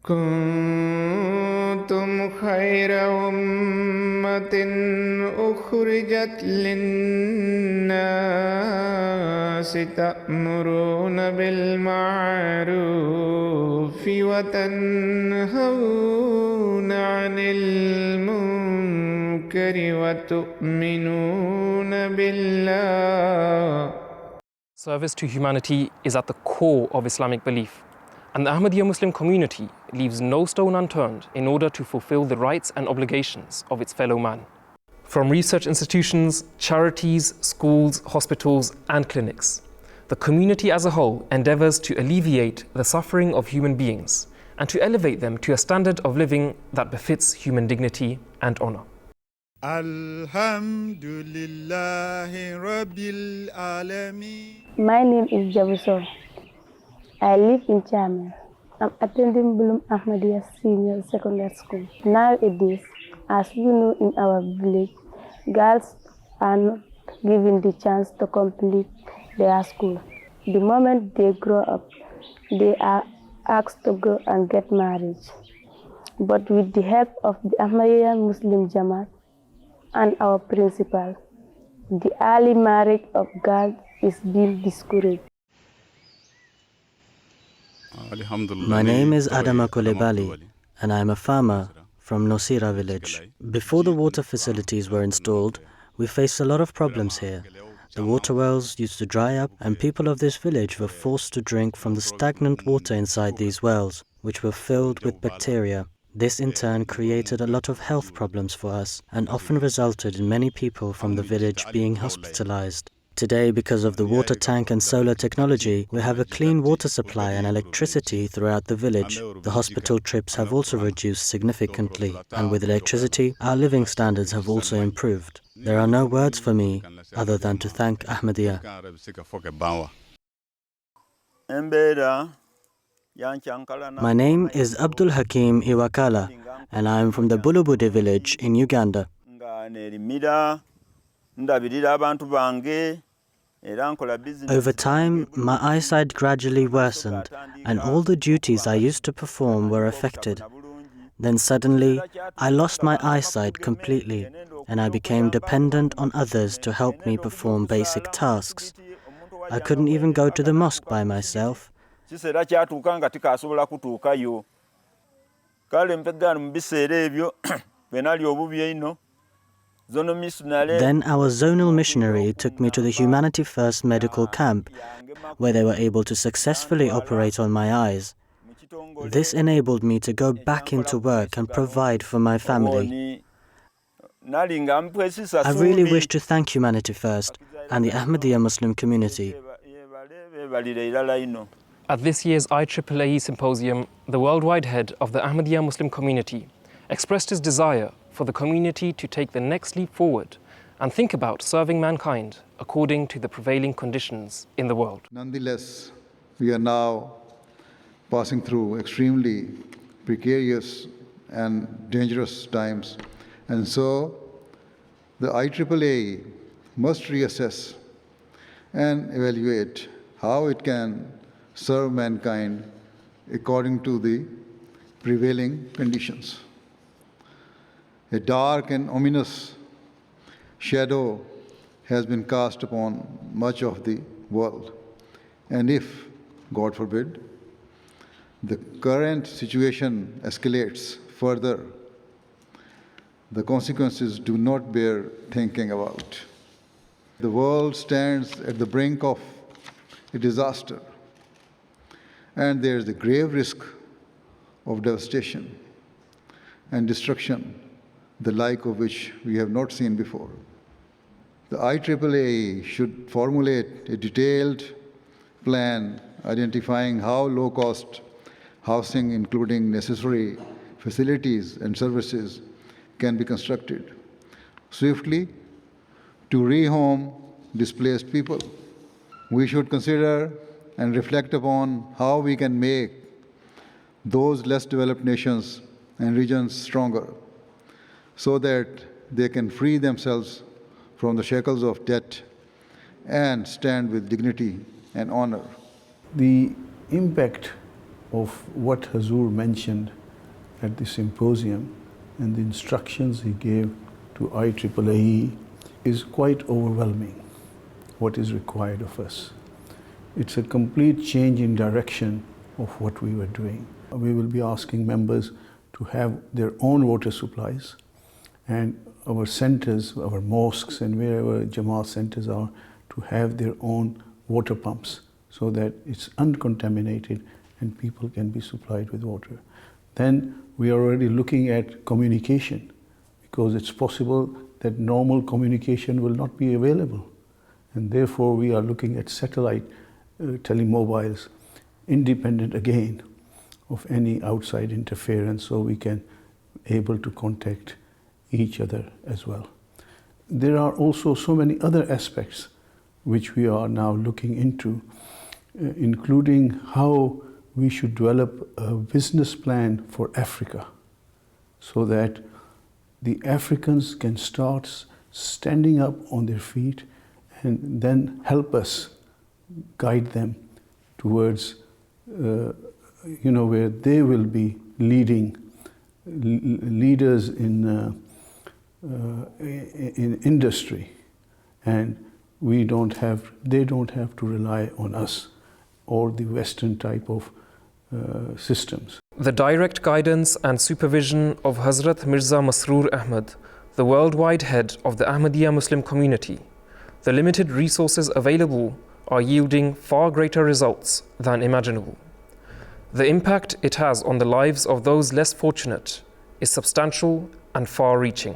كنتم خير أمة أخرجت للناس تأمرون بالمعروف وتنهون عن المنكر وتؤمنون بالله. Service to humanity is at the core of Islamic belief, and the Ahmadiyya Muslim community leaves no stone unturned in order to fulfill the rights and obligations of its fellow man. From research institutions, charities, schools, hospitals, and clinics, the community as a whole endeavors to alleviate the suffering of human beings and to elevate them to a standard of living that befits human dignity and honor. Alhamdulillahi Rabbil Alameen. My name is Jabuso. I live in Jama'at. I'm attending Bloom Ahmadiyya Senior Secondary School. Nowadays, as you know, in our village, girls are not given the chance to complete their school. The moment they grow up, they are asked to go and get married. But with the help of the Ahmadiyya Muslim Jama'at and our principal, the early marriage of girls is being discouraged. My name is Adama Kolebali, and I am a farmer from Nosira village. Before the water facilities were installed, we faced a lot of problems here. The water wells used to dry up, and people of this village were forced to drink from the stagnant water inside these wells, which were filled with bacteria. This in turn created a lot of health problems for us and often resulted in many people from the village being hospitalized. Today, because of the water tank and solar technology, we have a clean water supply and electricity throughout the village. The hospital trips have also reduced significantly, and with electricity, our living standards have also improved. There are no words for me other than to thank Ahmadiyya. My name is Abdul Hakim Iwakala, and I am from the Bulubude village in Uganda. Over time, my eyesight gradually worsened, and all the duties I used to perform were affected. Then suddenly, I lost my eyesight completely, and I became dependent on others to help me perform basic tasks. I couldn't even go to the mosque by myself. Then our zonal missionary took me to the Humanity First medical camp, where they were able to successfully operate on my eyes. This enabled me to go back into work and provide for my family. I really wish to thank Humanity First and the Ahmadiyya Muslim Community. At this year's IEEE Symposium, the worldwide head of the Ahmadiyya Muslim Community expressed his desire for the community to take the next leap forward and think about serving mankind according to the prevailing conditions in the world. Nonetheless, we are now passing through extremely precarious and dangerous times, and so the IEEE must reassess and evaluate how it can serve mankind according to the prevailing conditions. A dark and ominous shadow has been cast upon much of the world. And if, God forbid, the current situation escalates further, the consequences do not bear thinking about. The world stands at the brink of a disaster, and there is a grave risk of devastation and destruction, the like of which we have not seen before. The IEEE should formulate a detailed plan identifying how low-cost housing, including necessary facilities and services, can be constructed swiftly to rehome displaced people. We should consider and reflect upon how we can make those less developed nations and regions stronger, so that they can free themselves from the shackles of debt and stand with dignity and honor. The impact of what Hazur mentioned at the symposium and the instructions he gave to IEEE is quite overwhelming, what is required of us. It's a complete change in direction of what we were doing. We will be asking members to have their own water supplies, and our centers, our mosques and wherever Jama'at centers are, to have their own water pumps so that it's uncontaminated and people can be supplied with water. Then we are already looking at communication, because it's possible that normal communication will not be available. And therefore we are looking at satellite telemobiles, independent again of any outside interference, so we can able to contact each other as well. There are also so many other aspects which we are now looking into, including how we should develop a business plan for Africa, so that the Africans can start standing up on their feet and then help us guide them towards where they will be leaders in industry, and they don't have to rely on us or the Western type of systems. The direct guidance and supervision of Hazrat Mirza Masroor Ahmad, the worldwide head of the Ahmadiyya Muslim community, the limited resources available are yielding far greater results than imaginable. The impact it has on the lives of those less fortunate is substantial and far-reaching.